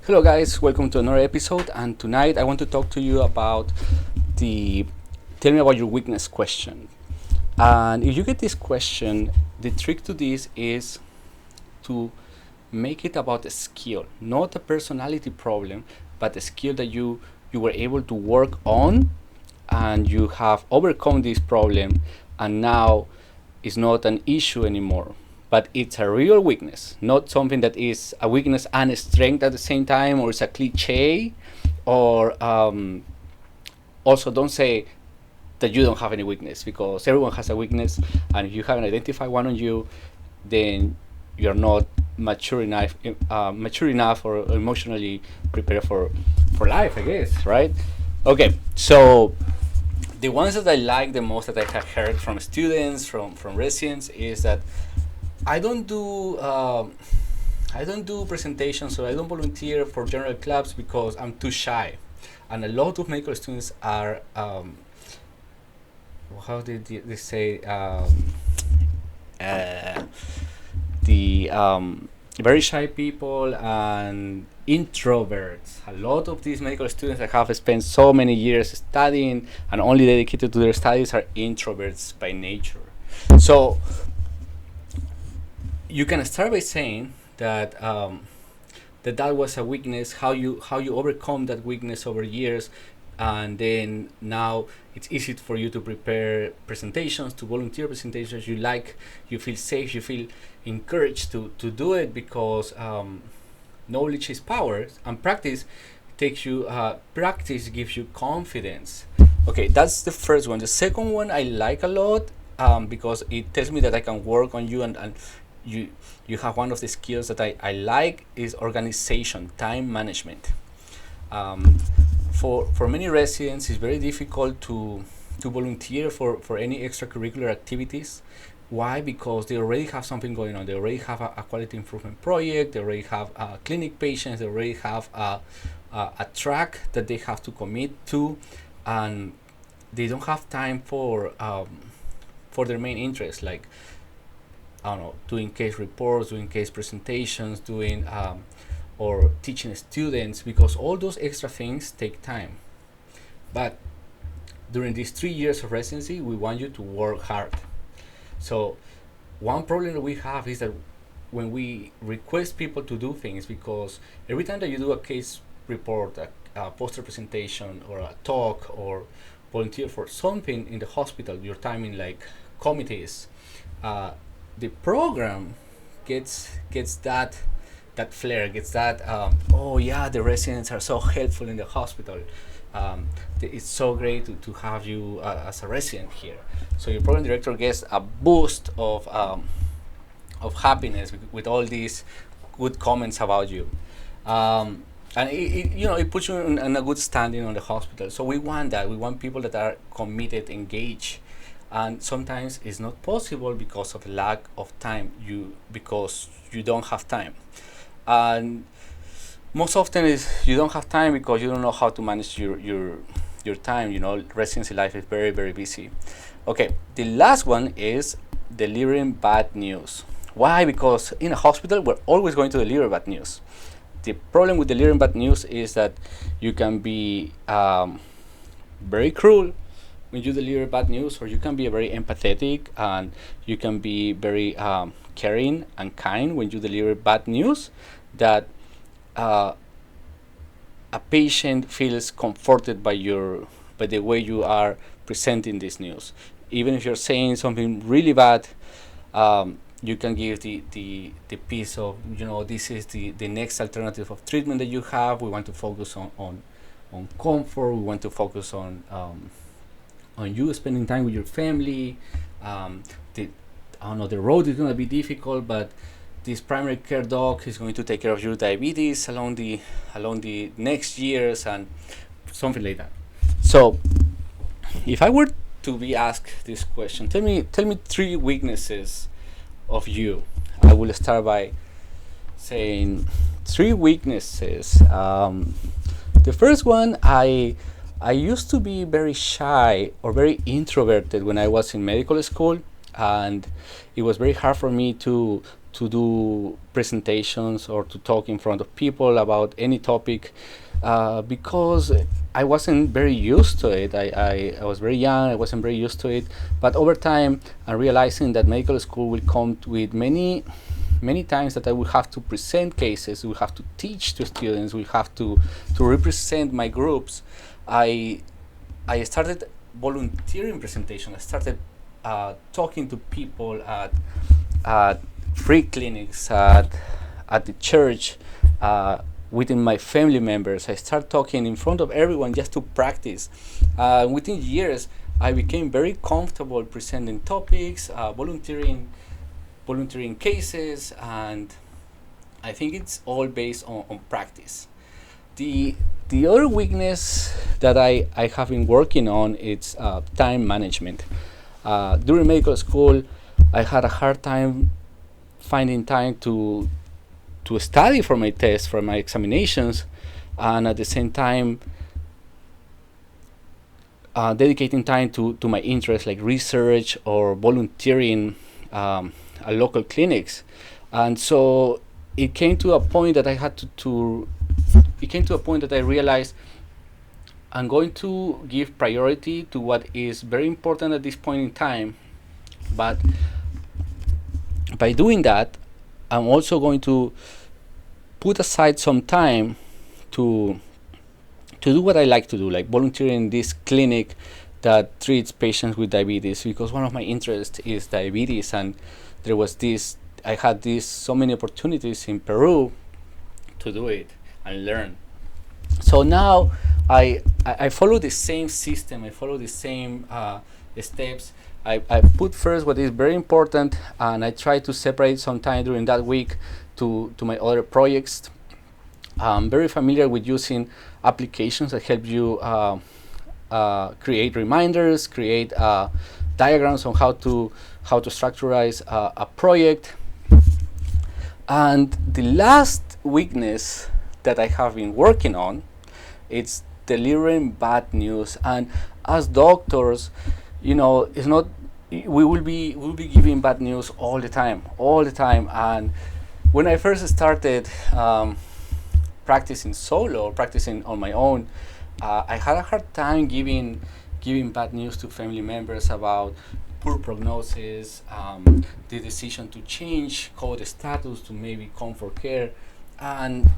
Hello, guys, welcome to another episode. And tonight I want to talk to you about the tell me about your weakness question. And if you get this question, the trick to this is to make it about a skill, not a personality problem, but a skill that you were able to work on and you have overcome this problem, and now it's not an issue anymore, but it's a real weakness, not something that is a weakness and a strength at the same time, or it's a cliche, or also don't say that you don't have any weakness, because everyone has a weakness, and if you haven't identified one on you, then you're not mature enough or emotionally prepared for life, I guess, right? Okay, so the ones that I like the most that I have heard from students, from residents, is that I don't do presentations, or I don't volunteer for general clubs because I'm too shy, and a lot of medical students are how did they say uh, the very shy people and introverts. A lot of these medical students that have spent so many years studying and only dedicated to their studies are introverts by nature. So you can start by saying that that was a weakness. How you overcome that weakness over years, and then now it's easy for you to prepare presentations, to volunteer presentations. You feel safe, you feel encouraged to do it, because knowledge is power, and practice gives you confidence. Okay, that's the first one. The second one I like a lot, because it tells me that I can work on you, and you you have one of the skills that I like, is organization, time management. um, for many residents, it's very difficult to volunteer for any extracurricular activities. Why? Because they already have something going on. They already have a quality improvement project. They already have clinic patients. They already have a track that they have to commit to, and they don't have time for their main interests, like, I don't know, doing case reports, doing case presentations, doing or teaching students, because all those extra things take time. But during these 3 years of residency, we want you to work hard. So one problem that we have is that when we request people to do things, because every time that you do a case report, a poster presentation, or a talk, or volunteer for something in the hospital, your time in like committees, the program gets that flair, gets that oh yeah, the residents are so helpful in the hospital. It's so great to have you as a resident here. So your program director gets a boost of happiness with all these good comments about you. And it puts you in a good standing on the hospital. So we want that. We want people that are committed, engaged, and sometimes it's not possible because of lack of time. Because you don't have time, and most often is you don't have time because you don't know how to manage your time. Residency life is very, very busy. Okay, the last one is delivering bad news. Why? Because in a hospital we're always going to deliver bad news. The problem with delivering bad news is that you can be very cruel when you deliver bad news, or you can be very empathetic, and you can be very caring and kind when you deliver bad news, that uh, a patient feels comforted by the way you are presenting this news. Even if you're saying something really bad, you can give the piece of, this is the next alternative of treatment that you have. We want to focus on comfort. We want to focus on you spending time with your family. The I don't know, the road is going to be difficult, but this primary care doc is going to take care of your diabetes along the next years, and something like that. So if I were to be asked this question, tell me 3 weaknesses of you. I will start by saying 3 weaknesses. The first one, I used to be very shy or very introverted when I was in medical school, and it was very hard for me to do presentations or to talk in front of people about any topic, because I wasn't very used to it. I was very young, I wasn't very used to it. But over time, I'm realizing that medical school will come with many times that I will have to present cases, will have to teach to students, will have to represent my groups. I I started volunteering presentation. I started talking to people at free clinics, at the church, within my family members. I started talking in front of everyone just to practice. Within years, I became very comfortable presenting topics, volunteering cases, and I think it's all based on practice. The the other weakness that I have been working on is time management. During medical school, I had a hard time finding time to study for my tests, for my examinations, and at the same time dedicating time to my interests like research or volunteering at local clinics. And so it came to a point that I had to it came to a point that I realized I'm going to give priority to what is very important at this point in time, but by doing that, I'm also going to put aside some time to do what I like to do, like volunteering in this clinic that treats patients with diabetes, because one of my interests is diabetes, and there was this I had this so many opportunities in Peru to do it and learn. So now I follow the same system. I follow the same steps. I put first what is very important, and I try to separate some time during that week to my other projects. I'm very familiar with using applications that help you create reminders, create diagrams on how to structurize a project. And the last weakness that I have been working on, it's delivering bad news. And as doctors, it's not we will be giving bad news all the time. And when I first started practicing solo, practicing on my own, I had a hard time giving bad news to family members about poor prognosis, the decision to change code status to maybe comfort care, and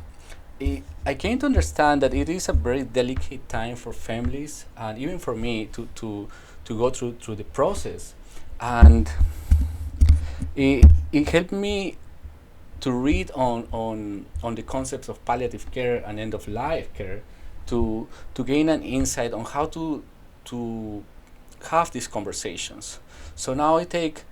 I came to understand that it is a very delicate time for families and even for me to go through the process, and it helped me to read on the concepts of palliative care and end of life care to gain an insight on how to have these conversations. So now I take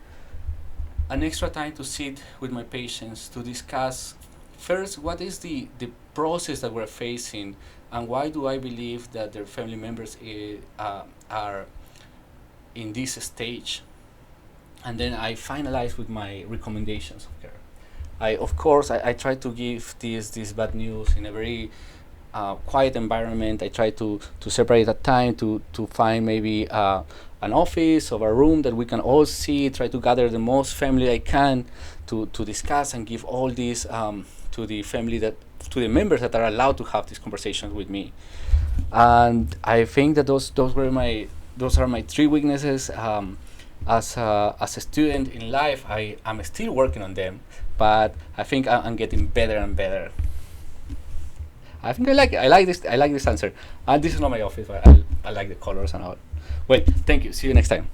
an extra time to sit with my patients to discuss first what is the process that we're facing, and why do I believe that their family members are in this stage. And then I finalize with my recommendations of care. Of course, I try to give this bad news in a very quiet environment. I try to separate that time to find maybe an office or a room that we can all see, try to gather the most family I can to discuss and give all this to the family, that to the members that are allowed to have these conversations with me. And I think that those are my three weaknesses. As a student in life, I'm still working on them, but I think I'm getting better and better. I think I like this answer. And this is not my office, but I like the colors and all. Well, thank you. See you next time.